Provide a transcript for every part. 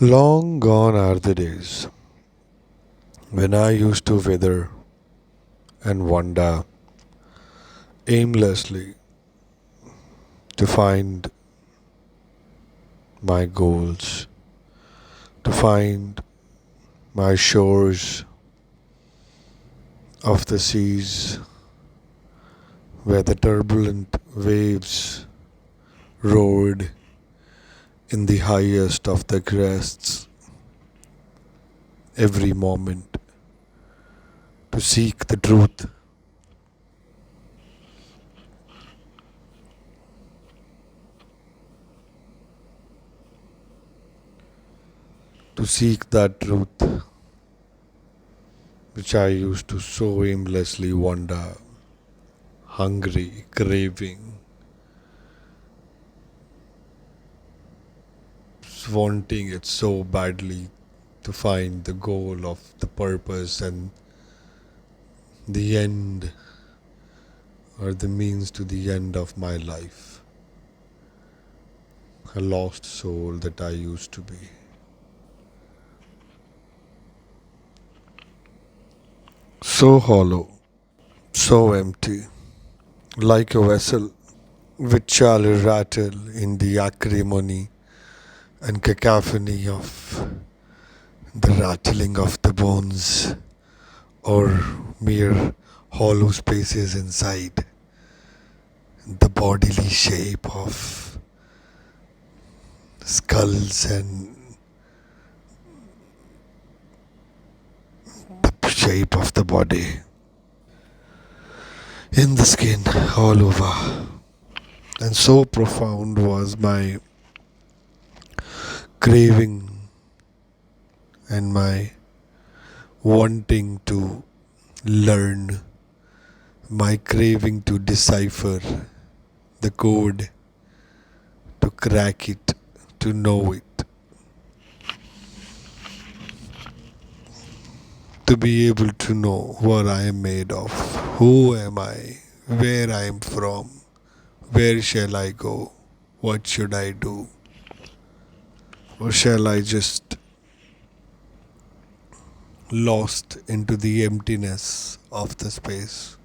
Long gone are the days when I used to wither and wander aimlessly to find my goals, to find my shores of the seas where the turbulent waves roared in the highest of the crests every moment to seek the truth, to seek that truth which I used to so aimlessly wander, hungry, craving, wanting it so badly to find the goal of the purpose and the end or the means to the end of my life. A lost soul that I used to be. So hollow, so empty, like a vessel which shall rattle in the acrimony and cacophony of the rattling of the bones or mere hollow spaces inside the bodily shape of skulls and the shape of the body in the skin all over. And so profound was my craving and my wanting to learn, my craving to decipher the code, to crack it, to know it, to be able to know what I am made of, who am I, where I am from, where shall I go, what should I do, or shall I just lost into the emptiness of the space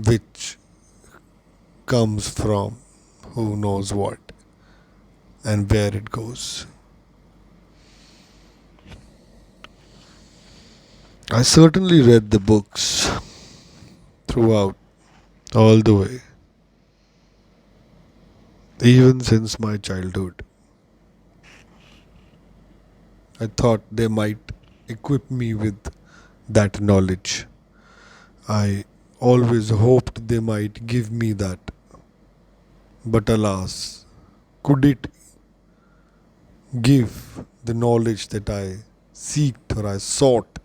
which comes from who knows what and where it goes. I certainly read the books throughout, all the way, even since my childhood. I thought they might equip me with that knowledge. I always hoped they might give me that. But alas, could it give the knowledge that I seeked or I sought?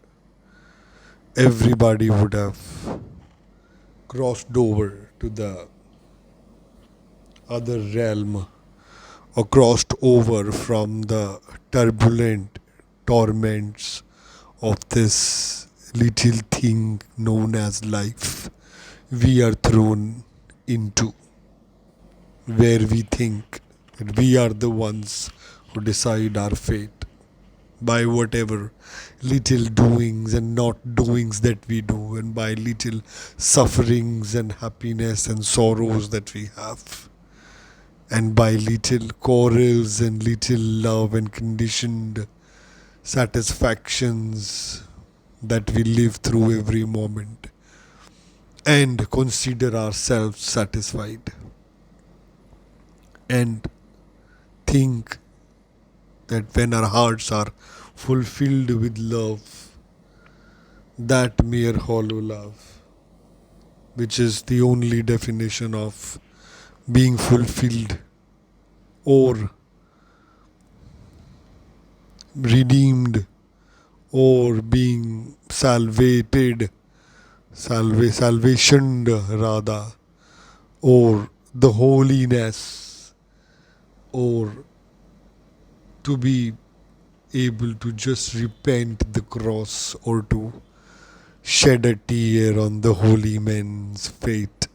Everybody would have crossed over to the other realm or crossed over from the turbulent torments of this little thing known as life we are thrown into, where we think that we are the ones who decide our fate by whatever little doings and not doings that we do, and by little sufferings and happiness and sorrows that we have, and by little quarrels and little love and conditioned satisfactions that we live through every moment and consider ourselves satisfied and think that when our hearts are fulfilled with love, that mere hollow love, which is the only definition of being fulfilled or redeemed or being salvationed rather, or the holiness, or to be able to just repent the cross or to shed a tear on the holy man's fate,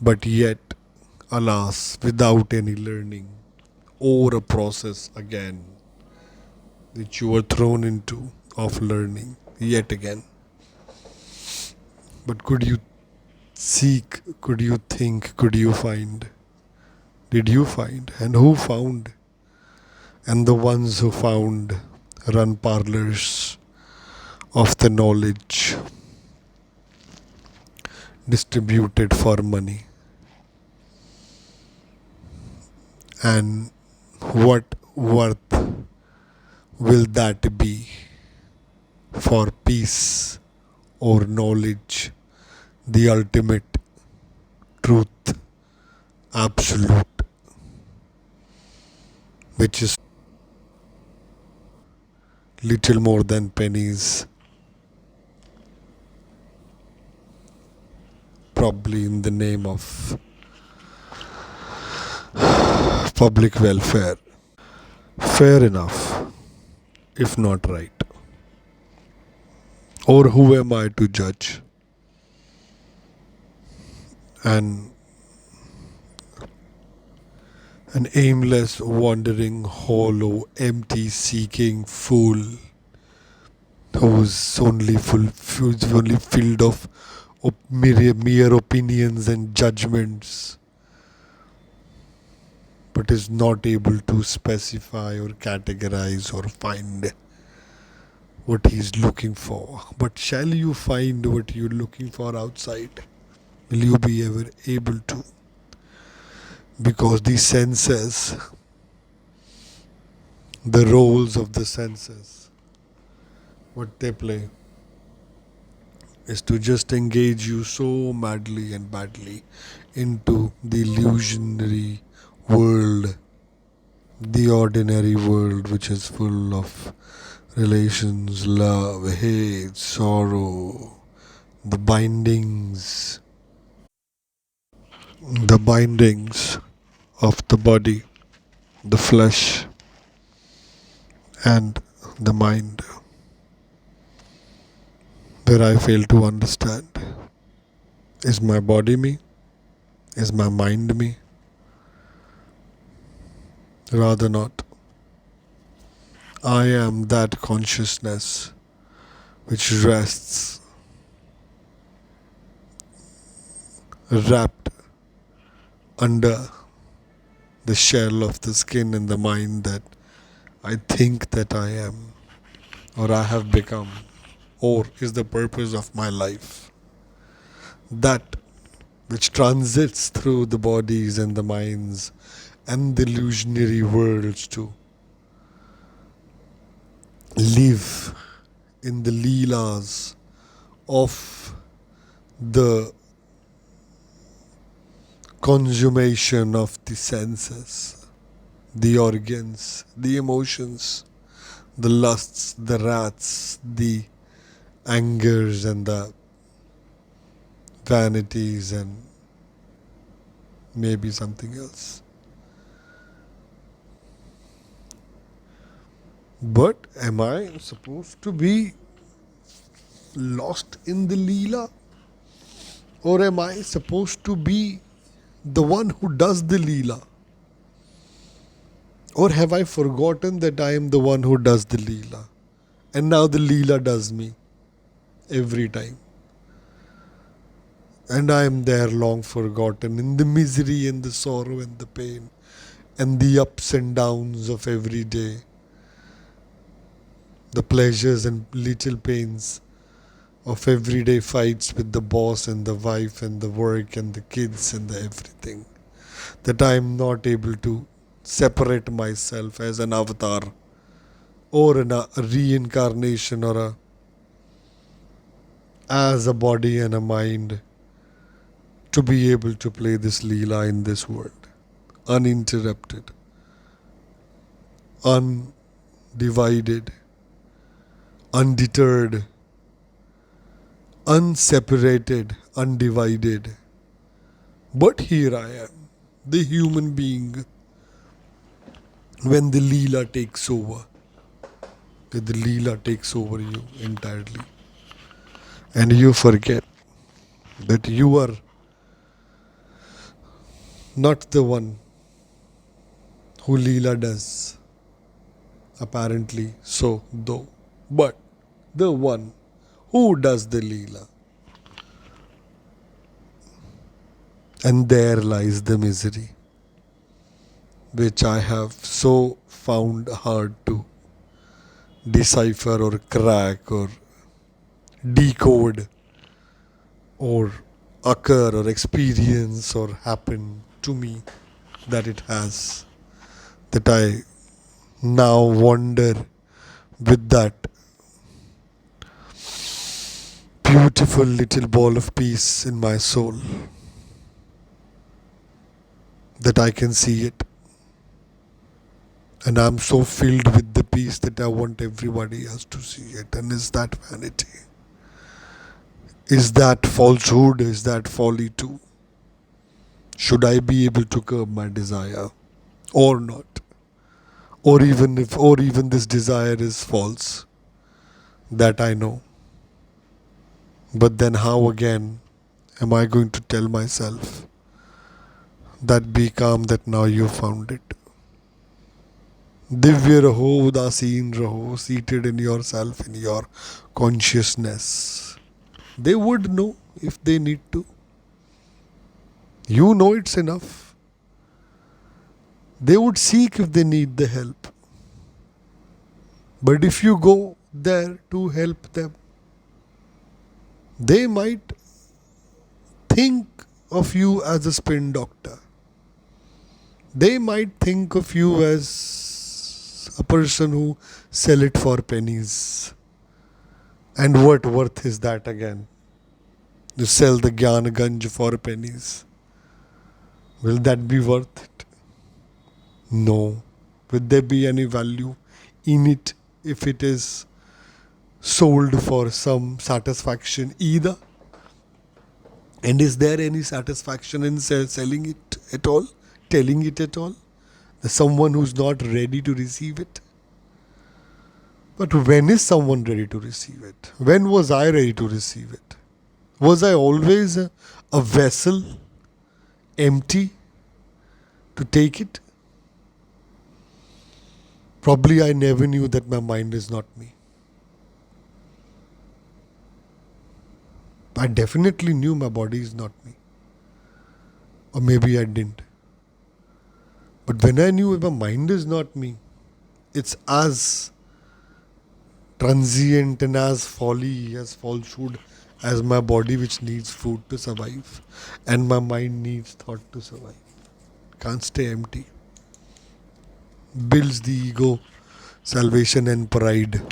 but yet, alas, without any learning or a process again which you were thrown into of learning yet again. But could you seek, could you think, could you find? Did you find? And who found? And the ones who found run parlors of the knowledge distributed for money. And what worth will that be for peace or knowledge, the ultimate truth, absolute, which is little more than pennies, probably in the name of public welfare. Fair enough, if not right. Or who am I to judge? And an aimless, wandering, hollow, empty, seeking fool who's only filled of mere opinions and judgments, but is not able to specify or categorize or find what he's looking for. But shall you find what you're looking for outside? Will you be ever able to? Because the senses, the roles of the senses, what they play is to just engage you so madly and badly into the illusionary world, the ordinary world, which is full of relations, love, hate, sorrow, the bindings of the body, the flesh, and the mind, where I fail to understand. Is my body me? Is my mind me? Rather not. I am that consciousness which rests wrapped under the shell of the skin and the mind that I think that I am, or I have become, or is the purpose of my life. That which transits through the bodies and the minds and the illusionary worlds to live in the leelas of the consummation of the senses, the organs, the emotions, the lusts, the wraths, the angers and the vanities and maybe something else. But am I supposed to be lost in the Leela? Or am I supposed to be the one who does the Leela? Or have I forgotten that I am the one who does the Leela? And now the Leela does me every time. And I am there long forgotten in the misery and the sorrow and the pain and the ups and downs of every day, the pleasures and little pains of everyday fights with the boss and the wife and the work and the kids and the everything, that I am not able to separate myself as an avatar or a reincarnation or as a body and a mind to be able to play this Leela in this world, uninterrupted, undivided, undeterred, unseparated, undivided. But here I am, the human being, when the Leela takes over, when the Leela takes over you entirely, and you forget that you are not the one who Leela does. Apparently so, though. But the one who does the Leela. And there lies the misery, which I have so found hard to decipher or crack or decode or occur or experience or happen to me that it has. That I now wander with that beautiful little ball of peace in my soul, that I can see it. And I'm so filled with the peace that I want everybody else to see it. And is that vanity? Is that falsehood? Is that folly too? Should I be able to curb my desire or not? Or even this desire is false, that I know. But then how again am I going to tell myself that be calm, that now you found it? Divya raho, udasin raho, seated in yourself, in your consciousness. They would know if they need to. You know it's enough. They would seek if they need the help. But if you go there to help them, they might think of you as a spin doctor. They might think of you as a person who sell it for pennies. And what worth is that again? You sell the Gyan Ganj for pennies. Will that be worth it? No. Will there be any value in it if it is sold for some satisfaction either? And is there any satisfaction in selling it at all? Telling it at all? There's someone who's not ready to receive it. But when is someone ready to receive it? When was I ready to receive it? Was I always a vessel, empty, to take it? Probably I never knew that my mind is not me. I definitely knew my body is not me. Or maybe I didn't. But when I knew my mind is not me, it's as transient and as folly, as falsehood as my body, which needs food to survive, and my mind needs thought to survive. Can't stay empty. Builds the ego, salvation and pride.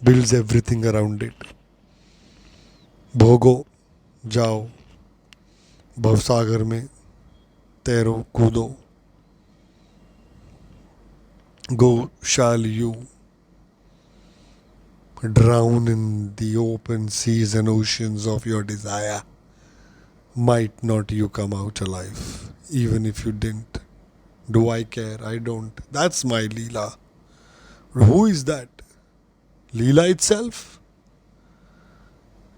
Builds everything around it. भोगो जाओ भवसागर में तैरो कूदो. Go shall you drown in the open seas and oceans of your desire. Might not you come out alive, even if you didn't. Do I care? I don't. That's my Leela. Who is that? Leela itself?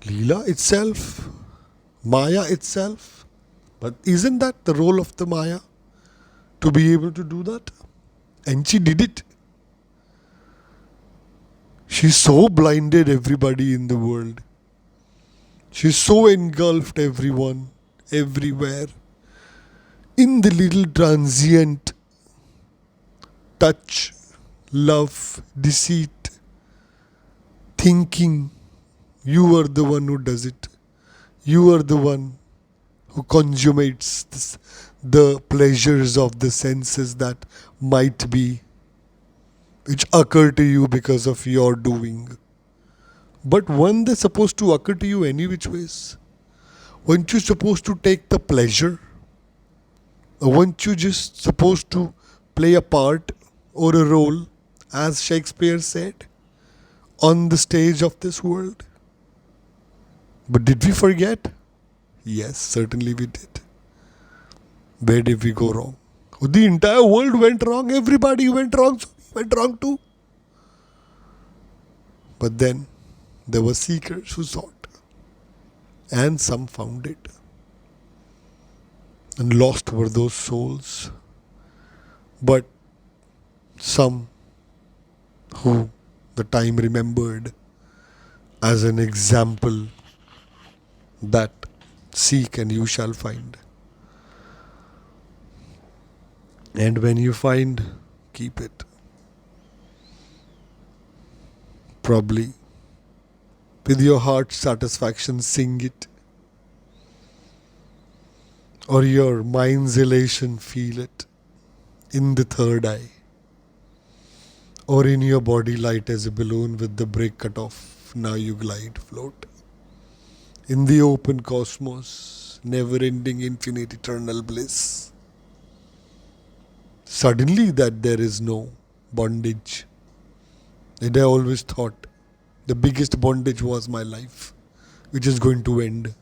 Leela itself? Maya itself? But isn't that the role of the Maya? To be able to do that? And she did it. She so blinded everybody in the world. She so engulfed everyone, everywhere, in the little transient touch, love, deceit, thinking. You are the one who does it. You are the one who consummates the pleasures of the senses that might be, which occur to you because of your doing. But when they're supposed to occur to you any which ways, weren't you supposed to take the pleasure? Or weren't you just supposed to play a part or a role, as Shakespeare said, on the stage of this world? But did we forget? Yes, certainly we did. Where did we go wrong? The entire world went wrong. Everybody went wrong. So we went wrong too. But then there were seekers who sought. And some found it. And lost were those souls. But some who the time remembered as an example that seek and you shall find. And when you find, keep it. Probably with your heart's satisfaction, sing it. Or your mind's elation, feel it in the third eye. Or in your body light as a balloon with the brake cut off. Now you glide, float. In the open cosmos, never-ending, infinite, eternal bliss. Suddenly that there is no bondage. And I always thought the biggest bondage was my life, which is going to end.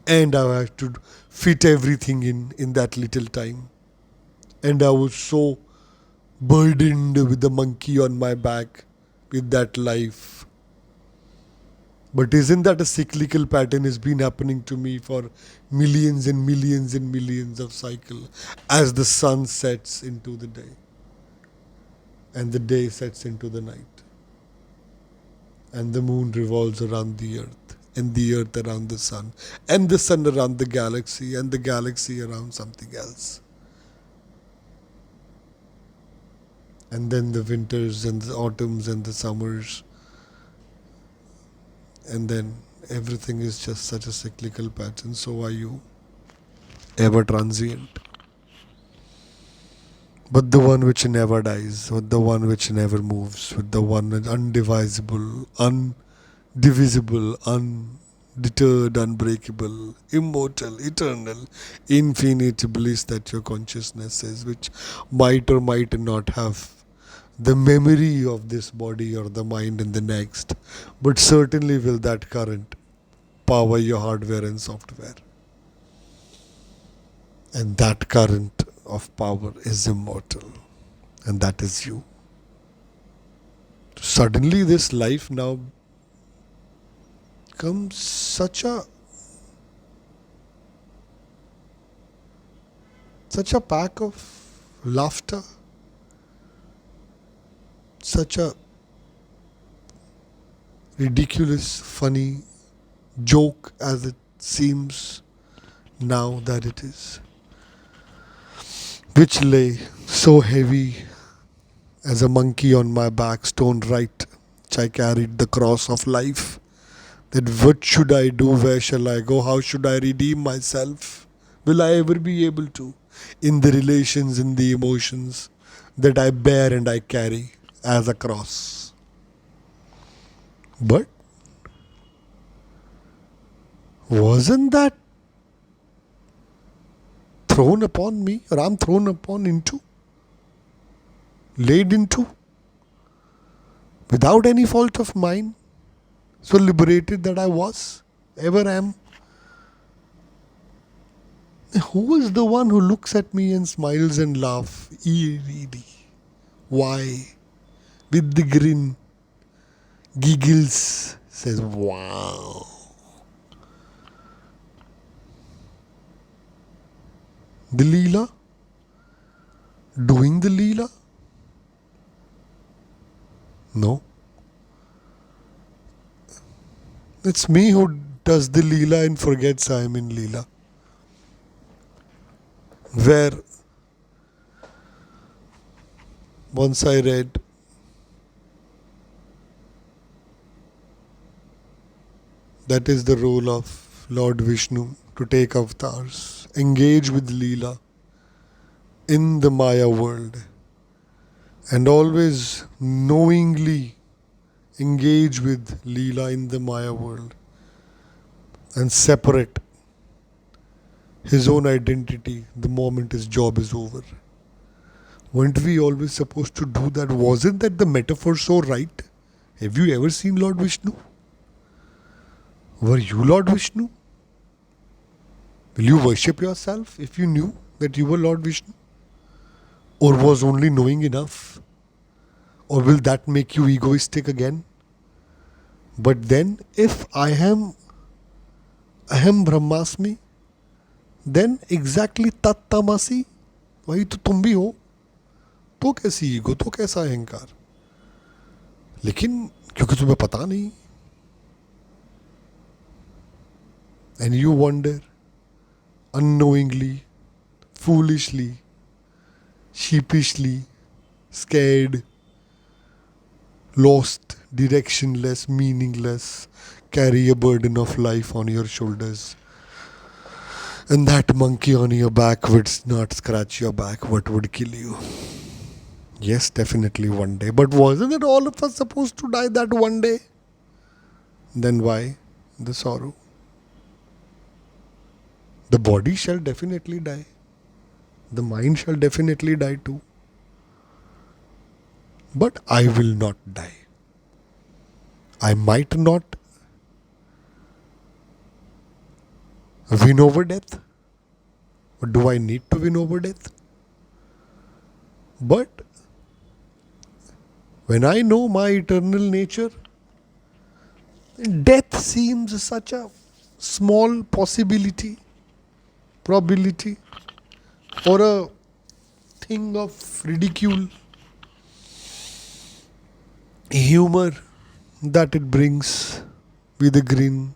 And I have to fit everything in that little time. And I was so burdened with the monkey on my back with that life. But isn't that a cyclical pattern has been happening to me for millions and millions and millions of cycles as the sun sets into the day and the day sets into the night and the moon revolves around the earth and the earth around the sun and the sun around the galaxy and the galaxy around something else. And then the winters and the autumns and the summers. And then everything is just such a cyclical pattern. So are you. Ever transient. But the one which never dies, with the one which never moves, with the one undivisible, undivisible, undeterred, unbreakable, immortal, eternal, infinite bliss that your consciousness is, which might or might not have the memory of this body or the mind in the next, but certainly will that current power your hardware and software. And that current of power is immortal, and that is you. Suddenly this life now becomes such a pack of laughter, such a ridiculous, funny joke as it seems now that it is, which lay so heavy as a monkey on my back, stone right, which I carried the cross of life. That what should I do? Where shall I go? How should I redeem myself? Will I ever be able to? In the relations, in the emotions that I bear and I carry as a cross. But wasn't that thrown upon me, or I'm thrown upon into, laid into, without any fault of mine, so liberated that I was, ever am? Who is the one who looks at me and smiles and laughs eerily? Why? With the grin, giggles, says, wow. The Leela? Doing the Leela? No. It's me who does the Leela and forgets I am in Leela. Where once I read that is the role of Lord Vishnu, to take avatars, engage with Leela in the Maya world, and always knowingly engage with Leela in the Maya world and separate his own identity the moment his job is over. Weren't we always supposed to do that? Wasn't that the metaphor so right? Have you ever seen Lord Vishnu? Were you Lord Vishnu? Will you worship yourself if you knew that you were Lord Vishnu? Or was only knowing enough? Or will that make you egoistic again? But then, if I am Brahmasmi, then exactly tat tamasi, वही तो तुम भी हो. तो कैसी ego, तो कैसा अहंकार? लेकिन क्योंकि तुम्हें पता नहीं, and you wonder unknowingly, foolishly, sheepishly, scared, lost, directionless, meaningless, carry a burden of life on your shoulders. And that monkey on your back would not scratch your back, what would kill you? Yes, definitely one day. But wasn't it all of us supposed to die that one day? Then why the sorrow? The body shall definitely die. The mind shall definitely die too. But I will not die. I might not win over death. Or do I need to win over death? But when I know my eternal nature, death seems such a small possibility, probability, or a thing of ridicule, humor that it brings with a grin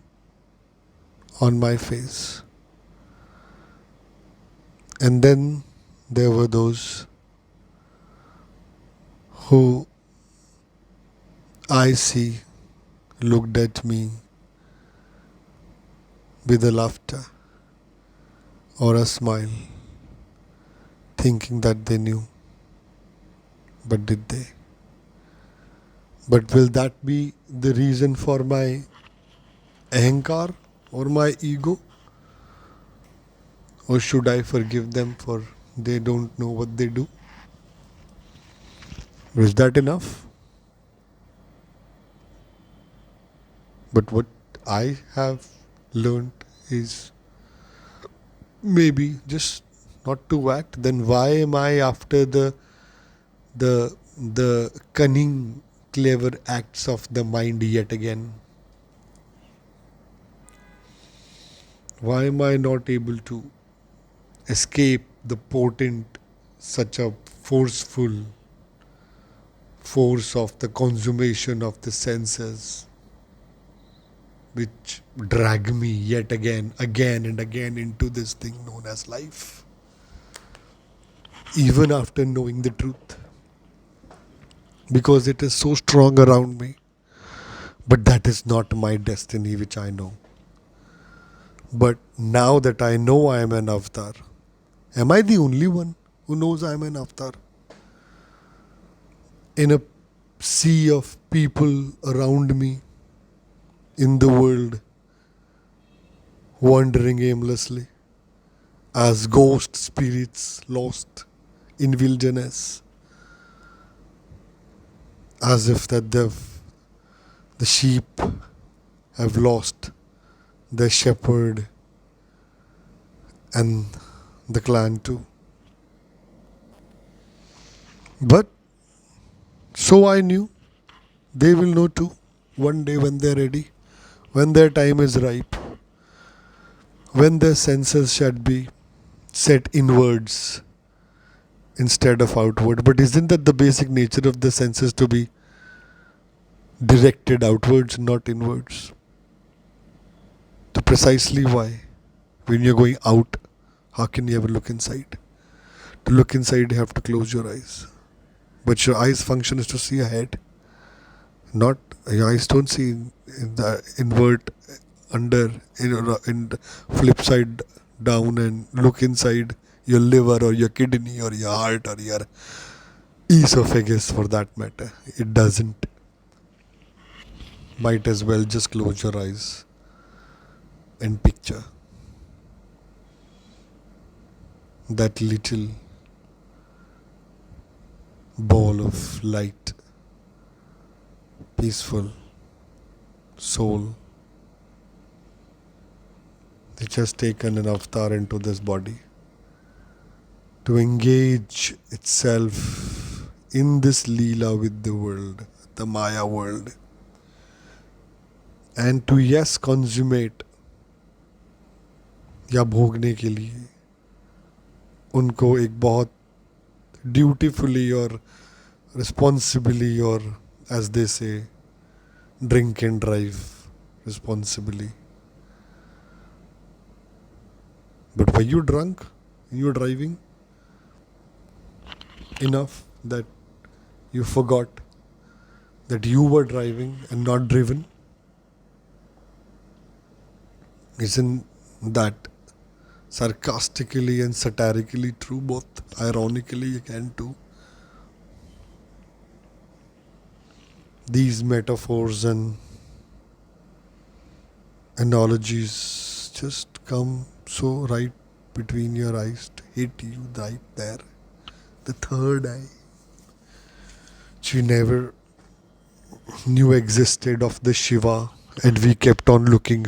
on my face. And then there were those who I see looked at me with a laughter or a smile, thinking that they knew. But did they? But will that be the reason for my ahankar or my ego? Or should I forgive them for they don't know what they do? Is that enough? But what I have learned is maybe just not to act. Then why am I after the cunning, clever acts of the mind yet again? Why am I not able to escape the potent, such a forceful force of the consummation of the senses, which drag me yet again and again into this thing known as life, even after knowing the truth, because it is so strong around me. But that is not my destiny, which I know. But now that I know I am an avatar, am I the only one who knows I am an avatar? In a sea of people around me, in the world, wandering aimlessly as ghost spirits lost in wilderness, as if that the sheep have lost their shepherd and the clan too. But so I knew they will know too one day when they're ready, when their time is ripe, when their senses should be set inwards instead of outward. But isn't that the basic nature of the senses, to be directed outwards, not inwards? So precisely why, when you're going out, how can you ever look inside? To look inside, you have to close your eyes. But your eyes' function is to see ahead. Not your eyes don't see in the invert under in the flip side down and look inside your liver or your kidney or your heart or your esophagus for that matter. It doesn't. Might as well just close your eyes and picture that little ball of light, peaceful soul which has taken an avatar into this body to engage itself in this Leela with the world, the Maya world, and to yes consummate या भोगने के लिए उनको एक बहुत dutifully or responsibly, or as they say, drink and drive responsibly. But were you drunk? You were driving enough that you forgot that you were driving and not driven? Isn't that sarcastically and satirically true, both ironically again too? These metaphors and analogies just come so right between your eyes to hit you right there. The third eye, which we never knew existed, of the Shiva, and we kept on looking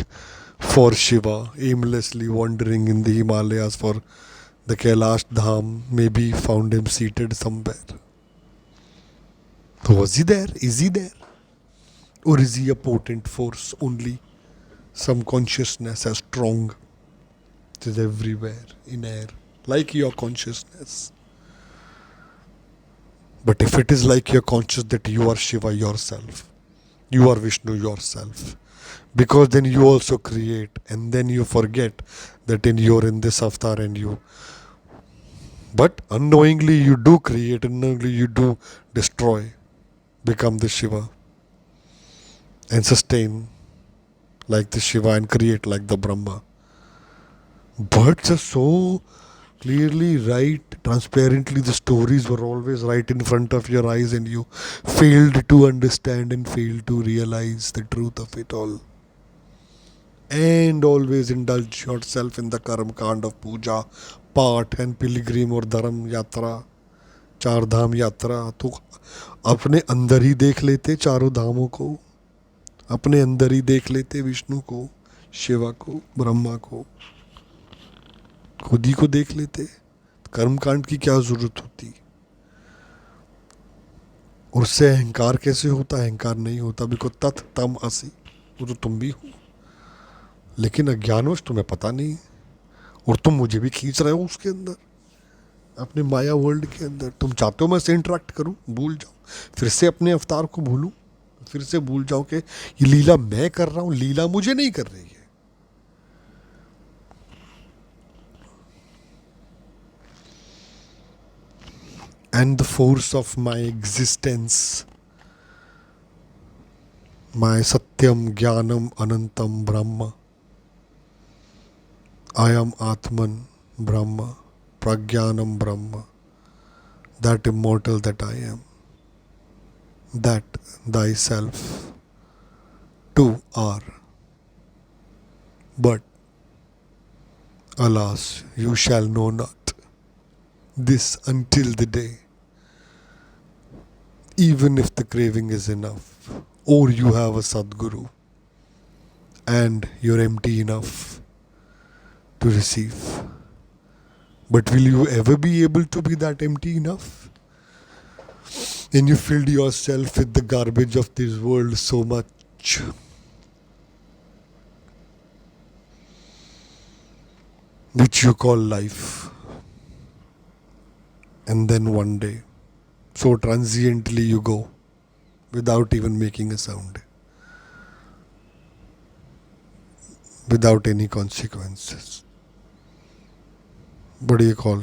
for Shiva, aimlessly wandering in the Himalayas for the Kailash Dham, maybe found him seated somewhere. So was he there? Is he there? Or is he a potent force only? Some consciousness as strong. It is everywhere in air, like your consciousness. But if it is like you're conscious that you are Shiva yourself, you are Vishnu yourself, because then you also create, and then you forget that you're in this avatar and you. But unknowingly you do create, unknowingly you do destroy, become the Shiva, and sustain like the Shiva and create like the Brahma. But just so clearly right, transparently, the stories were always right in front of your eyes, and you failed to understand and failed to realize the truth of it all. And always indulge yourself in the karma kand of puja, पाठ and pilgrim और धर्म यात्रा, चार धाम यात्रा. तो अपने अंदर ही देख लेते चारों धामों को, अपने अंदर ही देख लेते विष्णु को, शिवा को, ब्रह्मा को, खुद ही को देख लेते. कर्मकांड की क्या जरूरत होती? उससे अहंकार कैसे होता? अहंकार नहीं होता, बिकॉज तत् तम असि, वो तो तुम भी हो. लेकिन अज्ञानवश तुम्हें पता नहीं, और तुम मुझे भी खींच रहे हो उसके अंदर, अपने माया वर्ल्ड के अंदर. तुम चाहते हो मैं से इंटरेक्ट करूं, भूल जाओ, फिर से अपने अवतार को भूलूं, फिर से भूल जाओ कि ये लीला मैं कर रहा हूं, लीला मुझे नहीं कर रही है. And the force of my existence, my Satyam, Jnanam, Anantam, Brahma. I am Atman, Brahma, Prajnanam, Brahma, that immortal that I am, that thyself too are. But alas, you shall know not this until the day, even if the craving is enough, or you have a Sadguru and you're empty enough to receive. But will you ever be able to be that empty enough? And you filled yourself with the garbage of this world so much. Which you call life. And then one day, so transiently you go, without even making a sound, without any consequences. What do you call?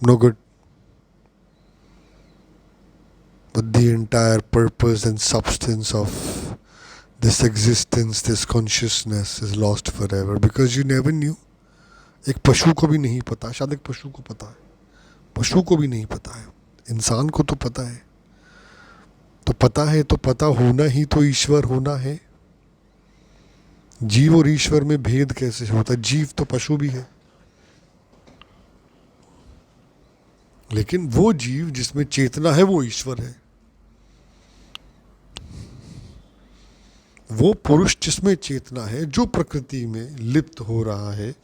No good. But the entire purpose and substance of this existence, this consciousness is lost forever, because you never knew. एक पशु को भी नहीं पता, शायद एक पशु को पता है, पशु को भी नहीं पता है, इंसान को तो पता है. तो पता होना ही तो ईश्वर होना है. जीव और ईश्वर में भेद कैसे होता है? जीव तो पशु भी है, लेकिन वो जीव जिसमें चेतना है वो ईश्वर है. वो पुरुष जिसमें चेतना है, जो प्रकृति में लिप्त हो रहा है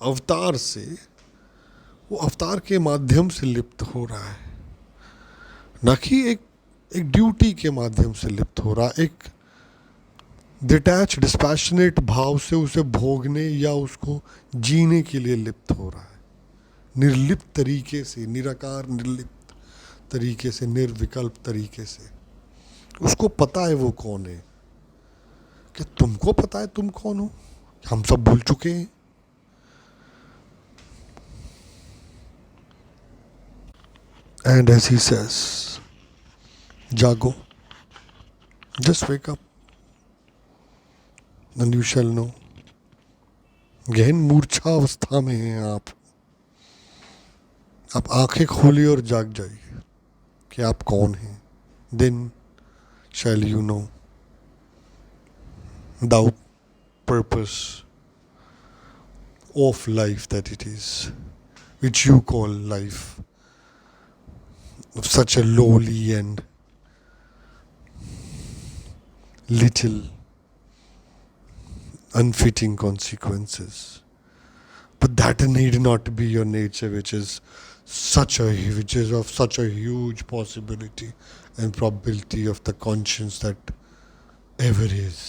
अवतार से, वो अवतार के माध्यम से लिप्त हो रहा है, ना कि एक ड्यूटी के माध्यम से लिप्त हो रहा, एक डिटैच डिस्पैशनेट भाव से उसे भोगने या उसको जीने के लिए लिप्त हो रहा है, निर्लिप्त तरीके से, निराकार निर्लिप्त तरीके से, निर्विकल्प तरीके से। उसको पता है वो कौन है। क्या तुमको पता है तुम कौन हो? हम सब भूल चुके हैं। एंड एज ही सेज, जागो, just wake up and you shall know. गहन मूर्छा अवस्था में हैं आप आंखें खोलिए और जाग जाइए कि आप कौन हैं। Then shall you know the purpose of life that it is, which you call life, of such a lowly and little unfitting consequences. But that need not be your nature, which is of such a huge possibility and probability of the conscience that ever is.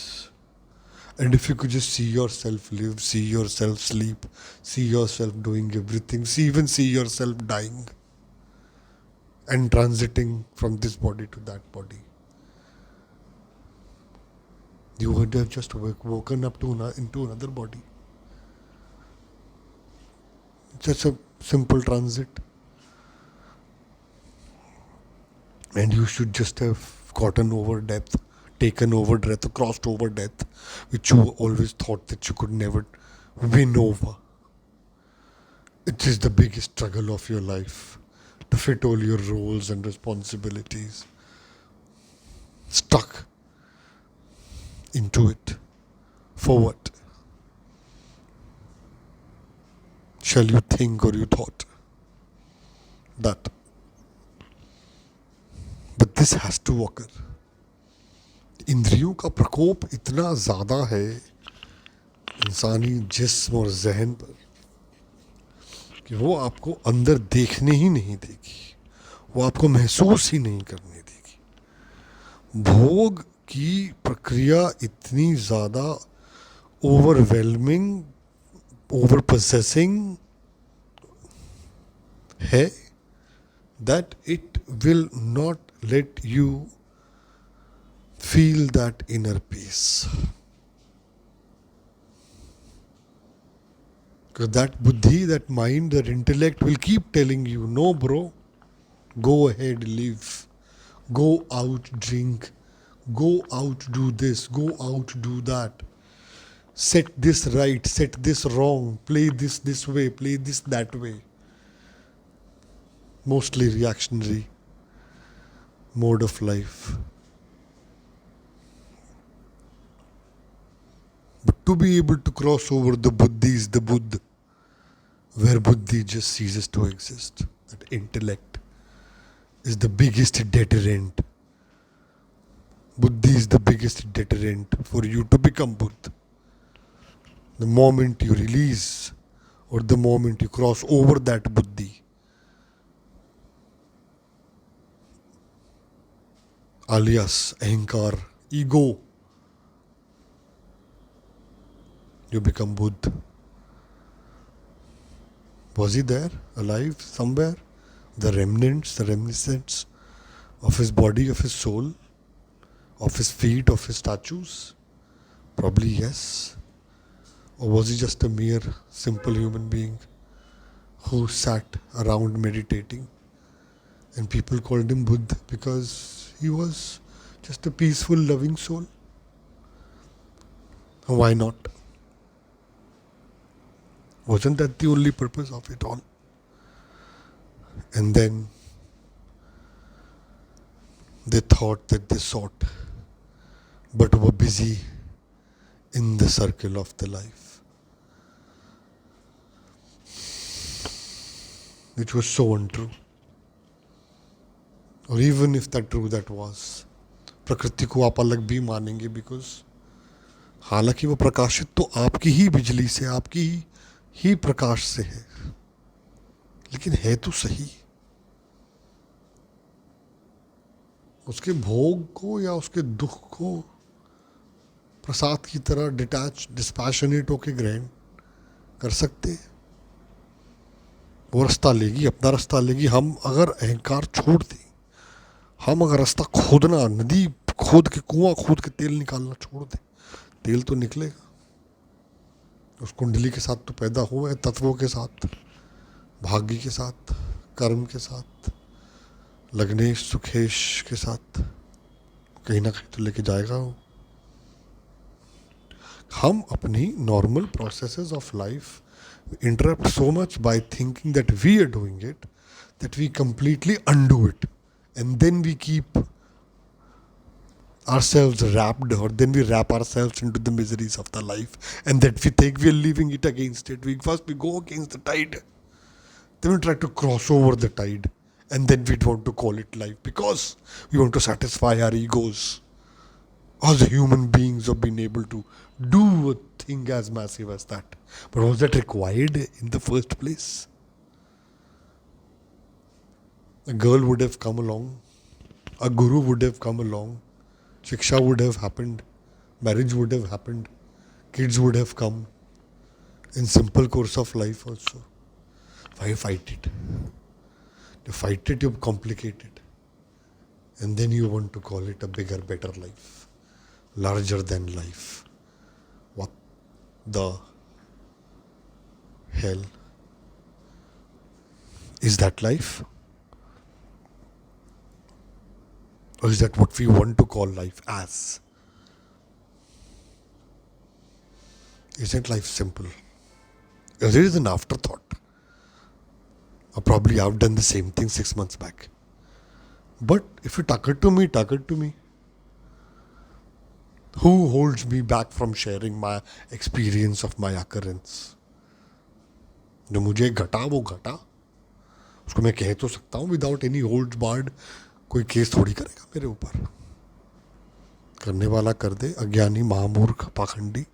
And if you could just see yourself live, see yourself sleep, see yourself doing everything, even see yourself dying and transiting from this body to that body, you would have just woken up into another body. Just a simple transit. And you should just have gotten over death, taken over death, crossed over death, which you always thought that you could never win over. It is the biggest struggle of your life, to fit all your roles and responsibilities stuck into it. For what? Shall you think or you thought that? But this has to occur. इंद्रियों का प्रकोप इतना ज़्यादा है इंसानी जिस्म और जहन पर कि वो आपको अंदर देखने ही नहीं देगी, वो आपको महसूस ही नहीं करने देगी। भोग की प्रक्रिया इतनी ज़्यादा ओवरवेलमिंग, ओवर पोसेसिंग है that it will not let you feel that inner peace. Because that buddhi, that mind, that intellect will keep telling you, no bro, go ahead, live, go out, drink, go out, do this, go out, do that, set this right, set this wrong, play this way, play this that way. Mostly reactionary mode of life. But to be able to cross over the buddhi is the buddha, where buddhi just ceases to exist. That intellect is the biggest deterrent. Buddhi is the biggest deterrent for you to become Buddha. The moment you release or the moment you cross over that buddhi, alias ahankar, ego, you become Buddha. Was he there, alive, somewhere? The remnants, the reminiscence of his body, of his soul, of his feet, of his statues? Probably yes. Or was he just a mere simple human being who sat around meditating? And people called him Buddha because he was just a peaceful, loving soul. Why not? Wasn't that the only purpose of it all? And then they thought that they sought, but were busy in the circle of the life, which was so untrue. Or even if that true that was, प्रकृति को आप अलग भी मानेंगे because हालांकि वो प्रकाशित तो आपकी ही बिजली से, आपकी ही प्रकाश से है, लेकिन है तो सही। उसके भोग को या उसके दुख को प्रसाद की तरह डिटैच डिस्पैशनेट होके ग्रहण कर सकते हैं। वो रास्ता लेगी, अपना रास्ता लेगी। हम अगर अहंकार छोड़ दें, हम अगर रास्ता खोदना, नदी खोद के, कुआं खोद के तेल निकालना छोड़ दें, तेल तो निकलेगा। उस कुंडली के साथ तो पैदा हुआ है, तत्वों के साथ, भाग्य के साथ, कर्म के साथ, लग्नेश सुखेश के साथ, कहीं ना कहीं तो लेके जाएगा वो। हम अपनी normal processes of life interrupt so much by thinking that we are doing it, that we completely undo it, and then we keep ourselves wrapped, or then we wrap ourselves into the miseries of the life, and that we think we are leaving it against it. We go against the tide, then we try to cross over the tide, and then we want to call it life because we want to satisfy our egos. Us human beings have been able to do a thing as massive as that. But was that required in the first place? A girl would have come along, a guru would have come along, shiksha would have happened, marriage would have happened, kids would have come in simple course of life also. Why fight it? To fight it, you complicate it. And then you want to call it a bigger, better life. Larger than life. What the hell? Is that life? Or is that what we want to call life as? Isn't life simple? Or it is an afterthought. Or probably I've done the same thing 6 months back. But if it occurred to me. Who holds me back from sharing my experience of my occurrence? जो मुझे घटा वो घटा, उसको मैं कह तो सकता हूँ विदाउट एनी होल्ड बार्ड। कोई केस थोड़ी करेगा मेरे ऊपर। करने वाला कर दे, अज्ञानी महामूर्ख पाखंडी।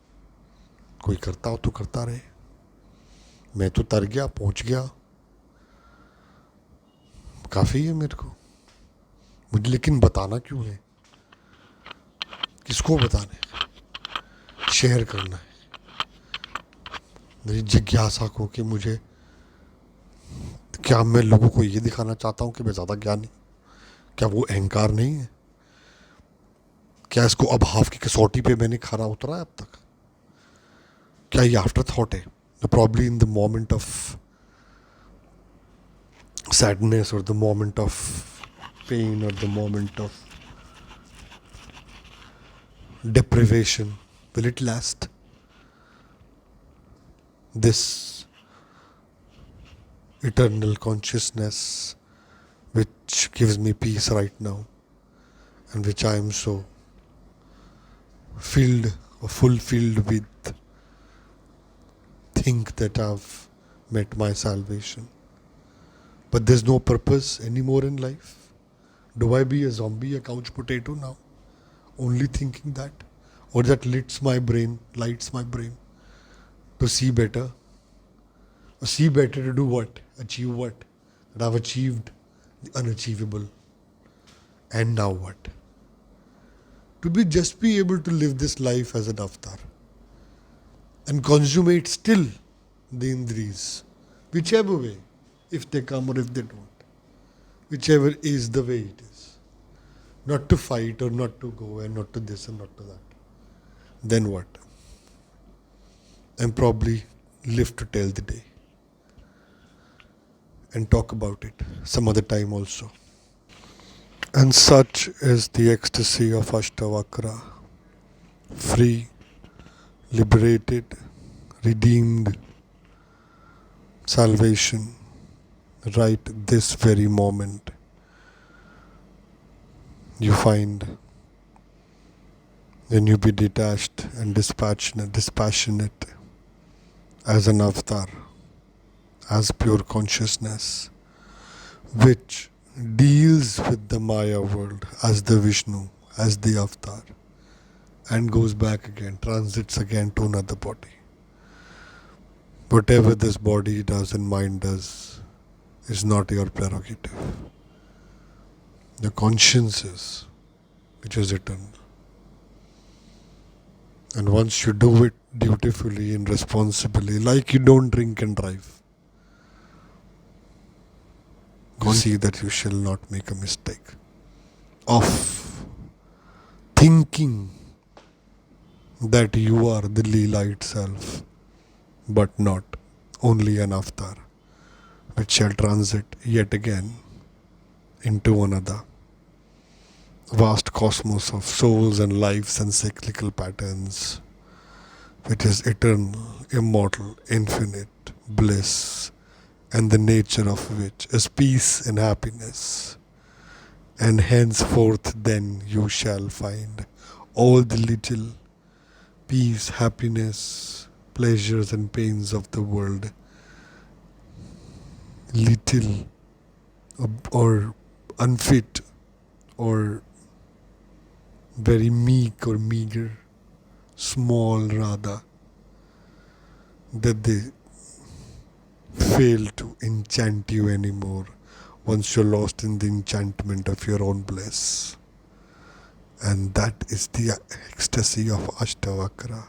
कोई करता हो तो करता रहे। मैं तो तर गया, पहुंच गया, काफी है मेरे को। मुझे लेकिन बताना क्यों है? किसको बताना है? शेयर करना है। मेरी जिज्ञासा को कि मुझे, क्या मैं लोगों को ये दिखाना चाहता हूँ कि मैं ज़्यादा ज्ञानी? क्या वो अहंकार नहीं है? क्या इसको अभाव की कसौटी पे मैंने खरा उतरा है अब तक? क्या ये आफ्टर थॉट है? Probably in the moment of sadness or the moment of pain or the moment of deprivation, will it last? This eternal consciousness which gives me peace right now and which I am so filled or fulfilled with, think that I've met my salvation. But there's no purpose anymore in life. Do I be a zombie, a couch potato now? Only thinking that? Or that lights my brain to see better? Or see better to do what? Achieve what? That I've achieved the unachievable. And now what? To just be able to live this life as an avatar and consummate still the indris, whichever way, if they come or if they don't, whichever is the way it is. Not to fight or not to go and not to this and not to that. Then what? And probably live to tell the day and talk about it some other time also. And such is the ecstasy of Ashtavakra. Free, liberated, redeemed, salvation, right this very moment. You find when you be detached and dispassionate as an avatar, as pure consciousness, which deals with the Maya world as the Vishnu, as the avatar, and goes back again, transits again to another body. Whatever this body does and mind does is not your prerogative. The conscience is, which is eternal. And once you do it dutifully and responsibly, like you don't drink and drive, you see that you shall not make a mistake of thinking that you are the Leela itself, but not only an avatar, which shall transit yet again into another vast cosmos of souls and lives and cyclical patterns, which is eternal, immortal, infinite bliss, and the nature of which is peace and happiness. And henceforth, then you shall find all the little peace, happiness, pleasures, and pains of the world, little or unfit or very meek or meager, small rather, that they fail to enchant you anymore once you're lost in the enchantment of your own bliss. And that is the ecstasy of Ashtavakra,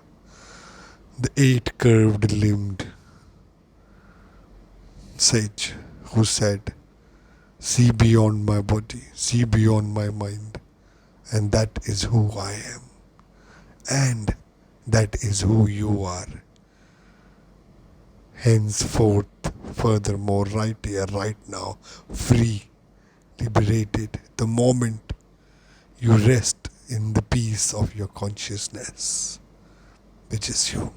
the eight curved limbed sage who said, "See beyond my body, see beyond my mind, and that is who I am, and that is who you are. Henceforth, furthermore, right here, right now, free, liberated, the moment you rest in the peace of your consciousness, which is you."